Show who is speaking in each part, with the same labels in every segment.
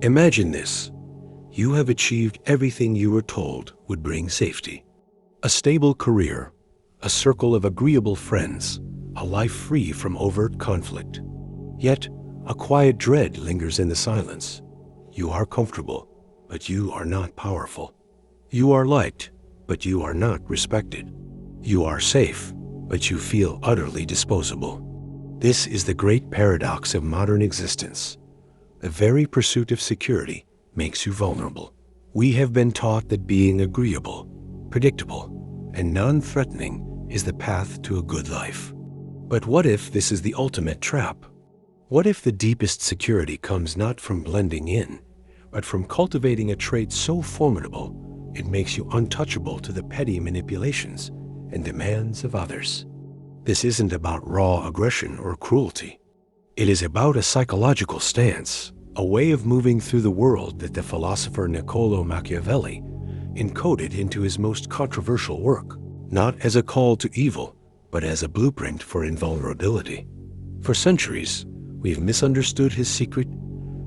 Speaker 1: Imagine this. You have achieved everything you were told would bring safety. A stable career, a circle of agreeable friends, a life free from overt conflict. Yet, a quiet dread lingers in the silence. You are comfortable, but you are not powerful. You are liked, but you are not respected. You are safe, but you feel utterly disposable. This is the great paradox of modern existence. The very pursuit of security makes you vulnerable. We have been taught that being agreeable, predictable, and non-threatening is the path to a good life. But what if this is the ultimate trap? What if the deepest security comes not from blending in, but from cultivating a trait so formidable it makes you untouchable to the petty manipulations and demands of others? This isn't about raw aggression or cruelty. It is about a psychological stance, a way of moving through the world that the philosopher Niccolo Machiavelli encoded into his most controversial work, not as a call to evil, but as a blueprint for invulnerability. For centuries, we've misunderstood his secret,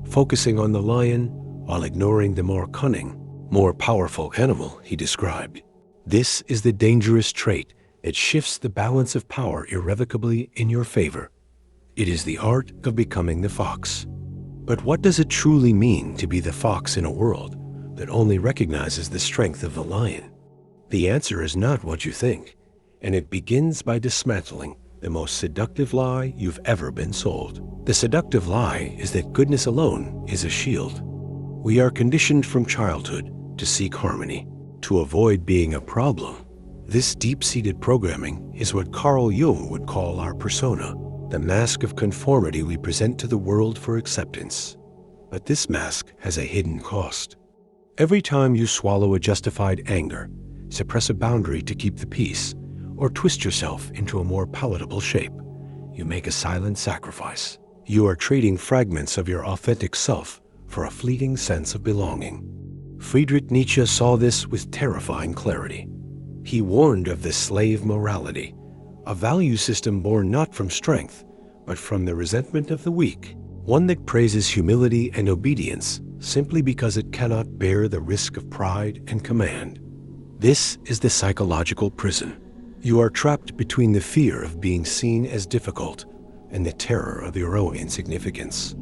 Speaker 1: focusing on the lion while ignoring the more cunning, more powerful animal he described. This is the dangerous trait that shifts the balance of power irrevocably in your favor. It is the art of becoming the fox. But what does it truly mean to be the fox in a world that only recognizes the strength of the lion? The answer is not what you think, and it begins by dismantling the most seductive lie you've ever been sold. The seductive lie is that goodness alone is a shield. We are conditioned from childhood to seek harmony, to avoid being a problem. This deep-seated programming is what Carl Jung would call our persona, the mask of conformity we present to the world for acceptance. But this mask has a hidden cost. Every time you swallow a justified anger, suppress a boundary to keep the peace, or twist yourself into a more palatable shape, you make a silent sacrifice. You are trading fragments of your authentic self for a fleeting sense of belonging. Friedrich Nietzsche saw this with terrifying clarity. He warned of the slave morality, a value system born not from strength, but from the resentment of the weak, one that praises humility and obedience simply because it cannot bear the risk of pride and command. This is the psychological prison. You are trapped between the fear of being seen as difficult and the terror of your own insignificance.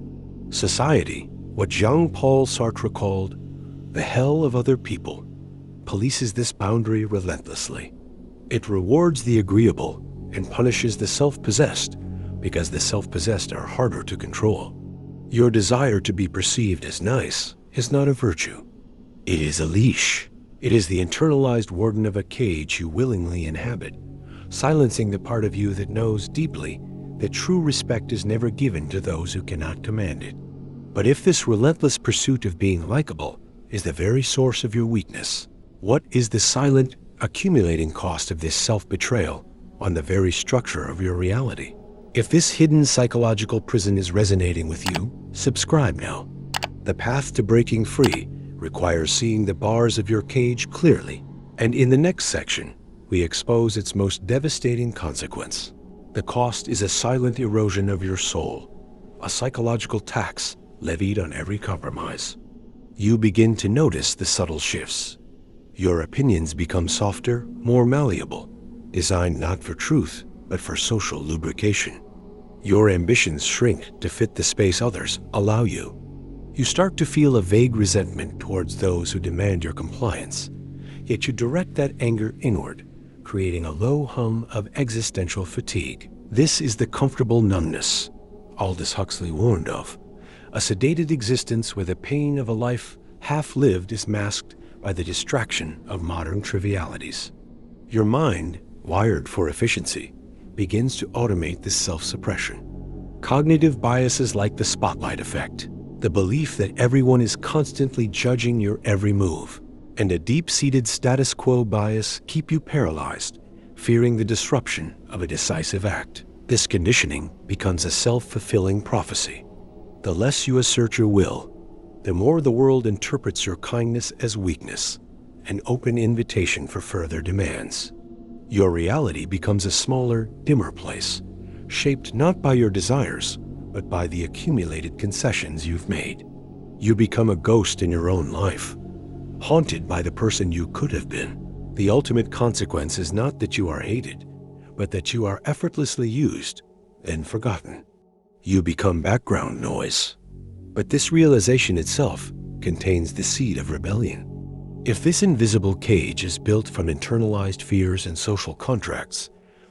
Speaker 1: Society, what Jean-Paul Sartre called the hell of other people, polices this boundary relentlessly. It rewards the agreeable and punishes the self-possessed because the self-possessed are harder to control. Your desire to be perceived as nice is not a virtue. It is a leash. It is the internalized warden of a cage you willingly inhabit, silencing the part of you that knows deeply that true respect is never given to those who cannot command it. But if this relentless pursuit of being likable is the very source of your weakness, what is the silent, accumulating cost of this self-betrayal on the very structure of your reality? If this hidden psychological prison is resonating with you, subscribe now. The path to breaking free requires seeing the bars of your cage clearly, and in the next section, we expose its most devastating consequence. The cost is a silent erosion of your soul, a psychological tax levied on every compromise. You begin to notice the subtle shifts. Your opinions become softer, more malleable, designed not for truth, but for social lubrication. Your ambitions shrink to fit the space others allow you. You start to feel a vague resentment towards those who demand your compliance, yet you direct that anger inward, creating a low hum of existential fatigue. This is the comfortable numbness Aldous Huxley warned of, a sedated existence where the pain of a life half-lived is masked by the distraction of modern trivialities. Your mind, wired for efficiency, begins to automate this self-suppression. Cognitive biases like the spotlight effect, the belief that everyone is constantly judging your every move, and a deep-seated status quo bias keep you paralyzed, fearing the disruption of a decisive act. This conditioning becomes a self-fulfilling prophecy. The less you assert your will, the more the world interprets your kindness as weakness, an open invitation for further demands. Your reality becomes a smaller, dimmer place, shaped not by your desires, but by the accumulated concessions you've made. You become a ghost in your own life, haunted by the person you could have been. The ultimate consequence is not that you are hated, but that you are effortlessly used and forgotten. You become background noise. But this realization itself contains the seed of rebellion. If this invisible cage is built from internalized fears and social contracts,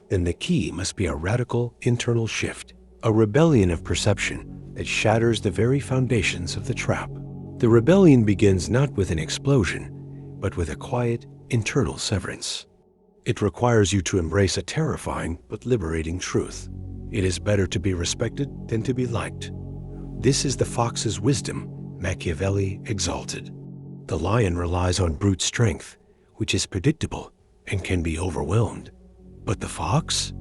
Speaker 1: then the key must be a radical internal shift, a rebellion of perception that shatters the very foundations of the trap. The rebellion begins not with an explosion, but with a quiet internal severance. It requires you to embrace a terrifying but liberating truth. It is better to be respected than to be liked. This is the fox's wisdom Machiavelli exalted. The lion relies on brute strength, which is predictable and can be overwhelmed. But the fox?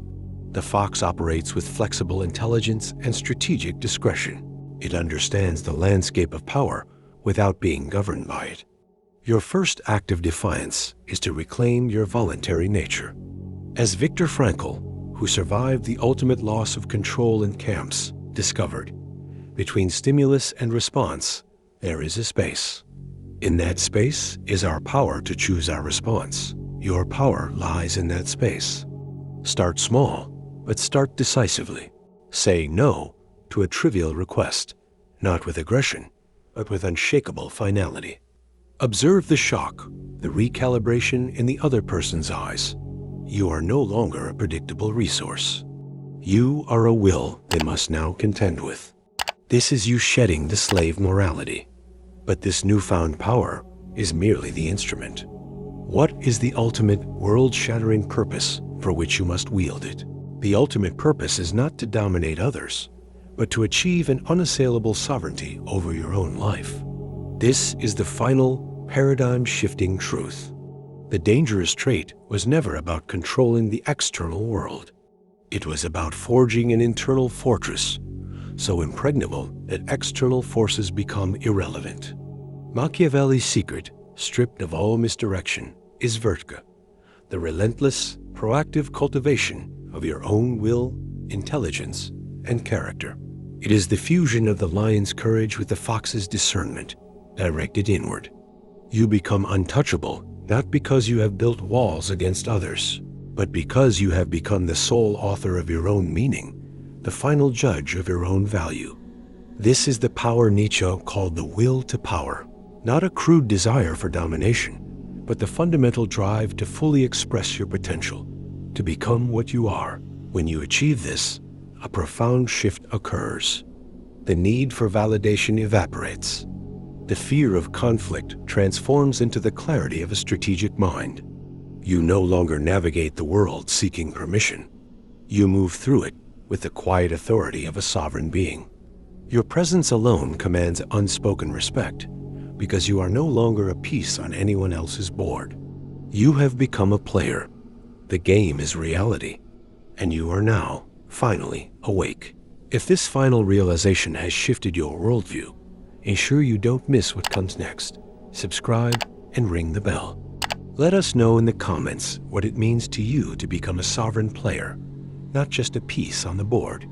Speaker 1: The fox operates with flexible intelligence and strategic discretion. It understands the landscape of power without being governed by it. Your first act of defiance is to reclaim your voluntary nature. As Viktor Frankl, who survived the ultimate loss of control in camps, discovered, between stimulus and response, there is a space. In that space is our power to choose our response. Your power lies in that space. Start small, but start decisively. Say no to a trivial request, not with aggression, but with unshakable finality. Observe the shock, the recalibration in the other person's eyes. You are no longer a predictable resource. You are a will they must now contend with. This is you shedding the slave morality. But this newfound power is merely the instrument. What is the ultimate world-shattering purpose for which you must wield it? The ultimate purpose is not to dominate others, but to achieve an unassailable sovereignty over your own life. This is the final paradigm-shifting truth. The dangerous trait was never about controlling the external world. It was about forging an internal fortress, so impregnable that external forces become irrelevant. Machiavelli's secret, stripped of all misdirection, is Vertka, the relentless, proactive cultivation of your own will, intelligence, and character. It is the fusion of the lion's courage with the fox's discernment, directed inward. You become untouchable, not because you have built walls against others, but because you have become the sole author of your own meaning, the final judge of your own value. This is the power Nietzsche called the will to power, not a crude desire for domination, but the fundamental drive to fully express your potential, to become what you are. When you achieve this, a profound shift occurs. The need for validation evaporates. The fear of conflict transforms into the clarity of a strategic mind. You no longer navigate the world seeking permission. You move through it with the quiet authority of a sovereign being. Your presence alone commands unspoken respect because you are no longer a piece on anyone else's board. You have become a player. The game is reality, and you are now finally awake. If this final realization has shifted your worldview, ensure you don't miss what comes next. Subscribe and ring the bell. Let us know in the comments what it means to you to become a sovereign player, not just a piece on the board.